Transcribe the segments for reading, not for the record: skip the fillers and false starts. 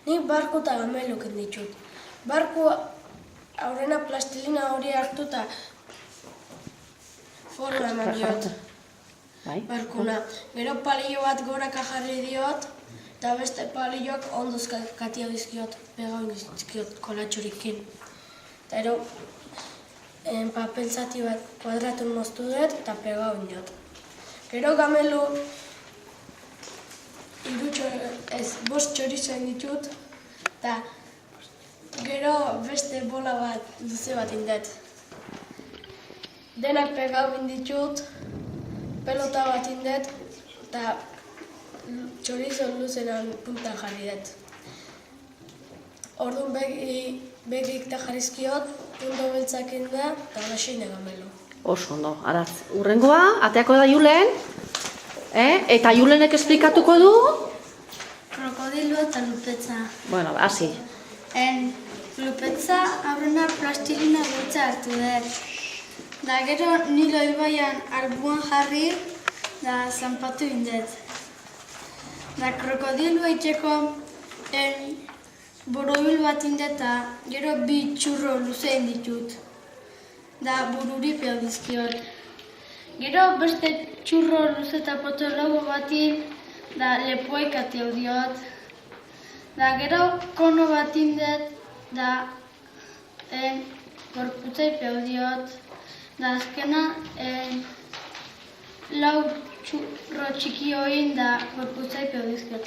Nik barku eta gameluken ditut. Barku aurrena plastilina hori hartu eta forma eman diot. Barkuna. Gero palillo bat goraka jarri diot, eta beste palilloak ondoz katia dizkiot, pegau dizkiot kolatxorikin. Eta gero papel zati bat kuadratun moztu dut eta pegau diot. Gero gamelu bost txorizoen ditut, eta gero beste bola bat, luze bat indet. Denak pegau ditut, pelota bat indet, eta txorizo luzenan punta jarri dut. Orduan begik eta jarrizkiot, punto beltzak inda, eta laseine gamelu. Oso ondo, araz. Urrengoa, ateako da Julen, eta Julenek esplikatuko du? Krokodilo eta lupetza. Bueno, hasi. Lupetza aurrena plastilina beltza hartu dut. Da gero nilo ibaian albuan jarri, da zanpatu indet. Da krokodiloa itxeko borobil bat indet eta gero bi txurro luzein ditut. Da bururi peo dizkiot. Gero beste txurro luze eta potologo batin, da lepoek ateu diot. Da gero kono bat indet, da gorputzai peo diot. Da azkena lau txurro txiki hoin da gorputzai peo dizkiot.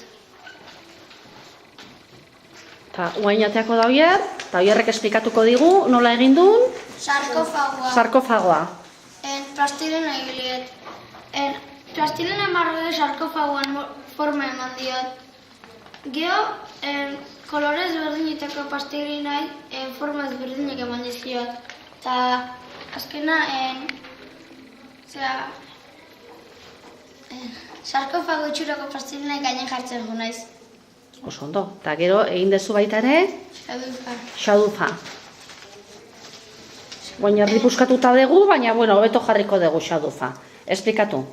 Eta guain ateako da Oier, eta Oierrek esplikatuko digu, nola egin duen? Sarkofagoa. Sarkofagoa. Plastilina egileet. Plastilina marrode sarkofagoan forma eman diot. Gero, kolorez berdinetako plastilinai forma ezberdinak eman dizkiot. Eta azkena, sarkofago itxurako plastilinai gainen jartzen du naiz. Oso ondo. Eta gero, egin dezu baita ere? Xadufa. Guain erdi puskatuta dugu, baina, bueno, hobeto jarriko dugu xadufa. Esplikatu.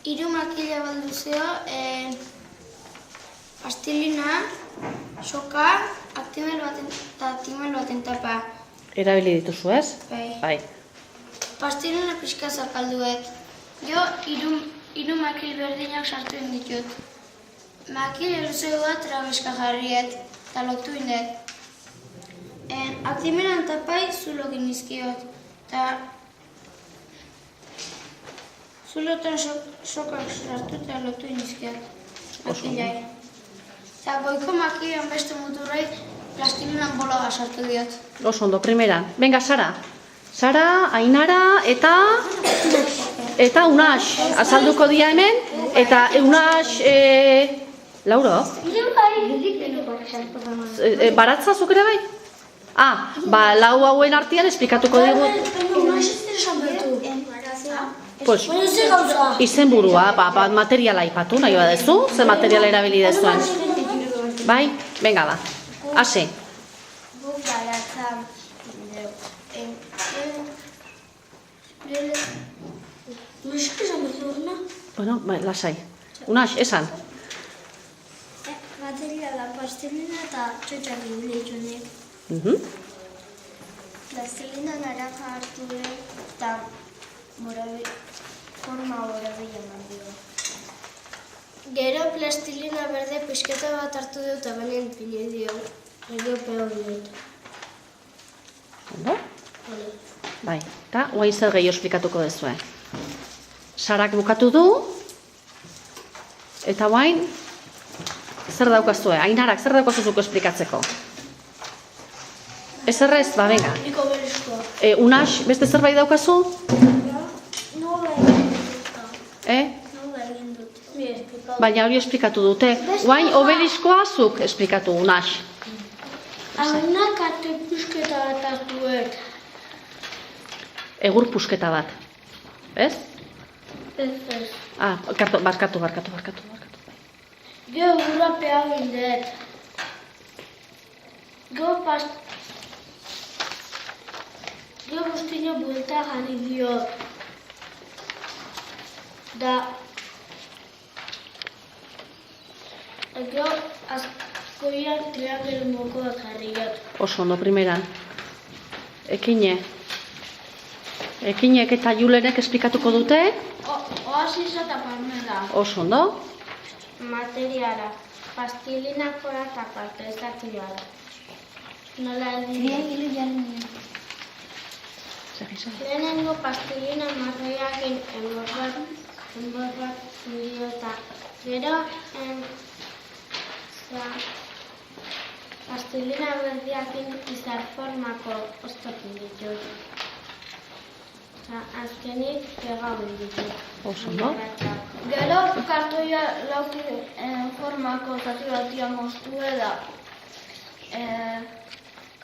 3 makila balduzeo, pastilina, soka, aktimel baten tapa. Erabili dituzu, ez? Bai. Pastilina pixka zapalduet. Jo, 3 makil berdinak sartu ditut. Makil eruzeu bat trabeska jarriet, eta lotu indet. Aktimelan tapai zulokin izkiot, eta zulotan sokak sartu eta lotu inizkiot. Makilai. Eta goiko makilan beste muturrai plastilinan bola bat sartu diot. Oso ondo, primeran. Venga, Sara. Sara, Ainara, eta Unax. Azalduko dia hemen, eta Unax... Lauro? Baratza zuk ere bai? Lau hauen artean esplikatuko digu... Pues, izenburua, materiala aipatu nahi badezu, ze materiala erabili dezuen. Bai? Venga ba, hasi. Bueno, lasai. Unax, esan. Materiala plastilina eta txotxak ditu. Plastilina naranja hartu dut eta forma borabila eman dio. Gero plastilina berde pixketa bat hartu dut eta benen pile dio. Gero peo dut. Ondo? Bai, eta guain zer gehiago esplikatuko dezue. Sarak bukatu du, eta guain zer daukazue? Ainarak, zer daukazuzuko esplikatzeko? Ez errez? Ba, venga. Niko berizkoa. Unax, beste zerbait daukazu? Nola egin dut. Nola egin dut. Baina hori esplikatu dute. Guain, obeliskoa zuk esplikatu, Unax. Haunak arte pusketa bat hartuet. Egur pusketa bat. Ez? Ez. Barkatu. Gero egurra pea gindet. Gero guztino buelta jarri diot. Da... Gero goian triangelu mokoak jarriot. Oso ondo, primeran. Ekine. Ekinek eta Julenek esplikatuko dute? Oasisa eta palmela. Oso ondo. Materiala. Pastilinak fora eta parte, ez dakila da. Nola triangelu jarri. Lehenengo pastilina marroiakin enborrak miliota. Gero, pastilina berdiakin izar formako oztokin ditut. Azkenik pegau ditut. Oso ondo. Gero, kartoia lauki formako zati batia moztu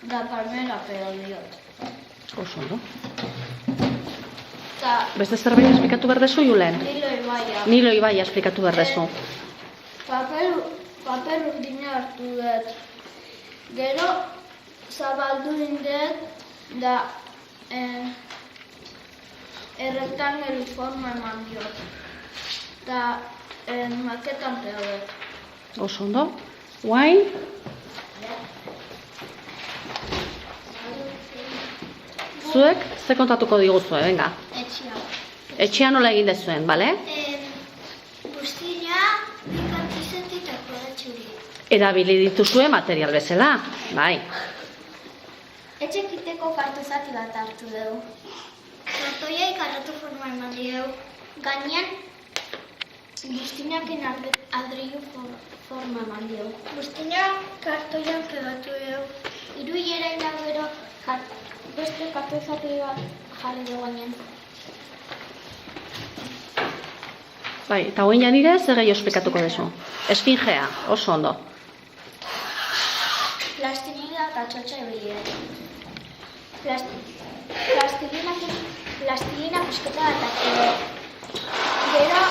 da palmera pegau diot. Oso ondo. Beste zerbait esplikatu behar dezu, Julen? Nilo Ibaia esplikatu behar dezu. Paper urdina hartu dut. Gero, zabaldu dindet da errektangelu forma eman diot. Da maketan pegau. Oso ondo. Guain? Zuek, ze kontatuko diguzue, venga. Etxea. Etxea nola egin dezuen, bale? Buztina, bikantizeti eta koratxuri. Erabili dituzue material bezala, bai. Etxekiteko kartuzati bat hartu dugu. Kartoiai karratu forma eman dugu. Gainean, buztinaken adrilu forma eman dugu. Buztina kartoian pegatu dugu. Iruilera gero beste kartuzati bat jarri dugu gainean. Bai, eta hoen janire zer gehi ospekatuko dezu? Esfingea, oso ondo. Plastilina eta txotxa ebilia. Plastilina pusketa bat hartu. Gero,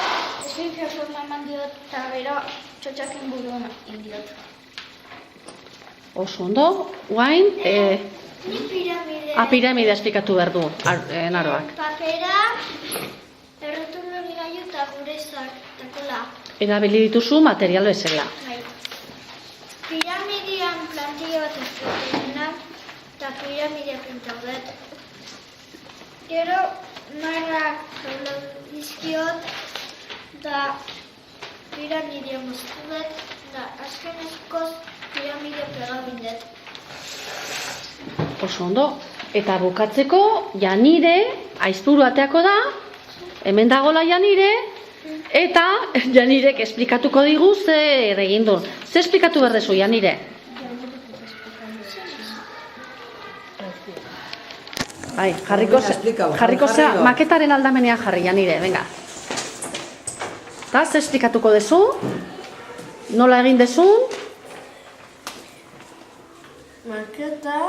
esfingea forma eman diot eta gero txotxaken buruan indiot. Oso ondo, guain, Ni piramide. piramidea esplikatu behar du, naroak. Papera, errotulori gaiu eta gure zartakola. Erabili dituzu material bezala. Bai. Piramidean plantilla bat ezberdina eta piramidea pintau dut. Gero, marrak jaula dizkiot eta piramidea moztu dut eta azkenezkoz piramidea pegau bindet. Oso ondo. Eta bukatzeko, Janire, aizpuru ateako da, hemen dagola Janire, eta Janirek esplikatuko digu zer egin duen. Zer esplikatu behar dezu, Janire? Bai, jarriko zea, maketaren aldamenean jarri, Janire, venga. Eta zer esplikatuko dezu? Nola egin dezun? Maketa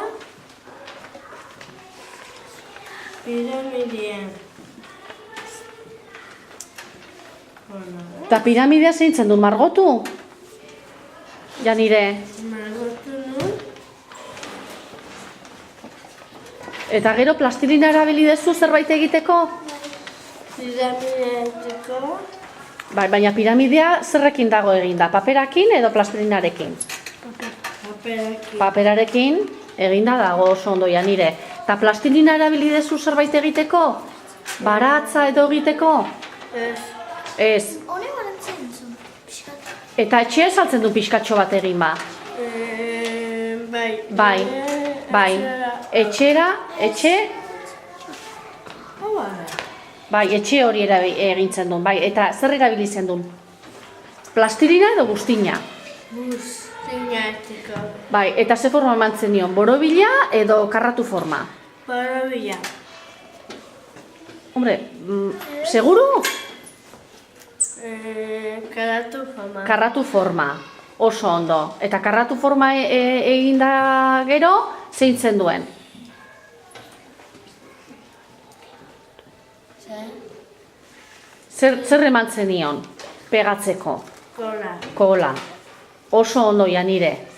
piramideen. Eta piramidea zeintzen du, margotu? Janire. Margotu nu. Eta gero plastilina erabili dezu zerbait egiteko? Piramidea egiteko. Bai, baina piramidea zerrekin dago eginda? Paperakin edo plastilinarekin? Paperakin. Paperarekin eginda dago oso ondo, Janire. Eta plastilina erabili dezu zerbait egiteko? Baratza edo egiteko? Ez. Ez. Hone baratzen zuen, pixkat. Eta etxea saltzen du pixkatxo bat egin ba? Bai. Bai. Etxera, bai, etxe hori egintzen duen, bai. Eta zer erabili zen duen? Plastilina edo buztina? Buztina egiteko. Bai, eta ze forma emantzen nion? Borobila edo karratu forma? Borobila. Hombre, seguru? Karratu forma. Karratu forma, oso ondo. Eta karratu forma eginda gero, zeintzen duen? Zer emantzen nion? Pegatzeko? Kola. Kola. Oso ondo, Janire.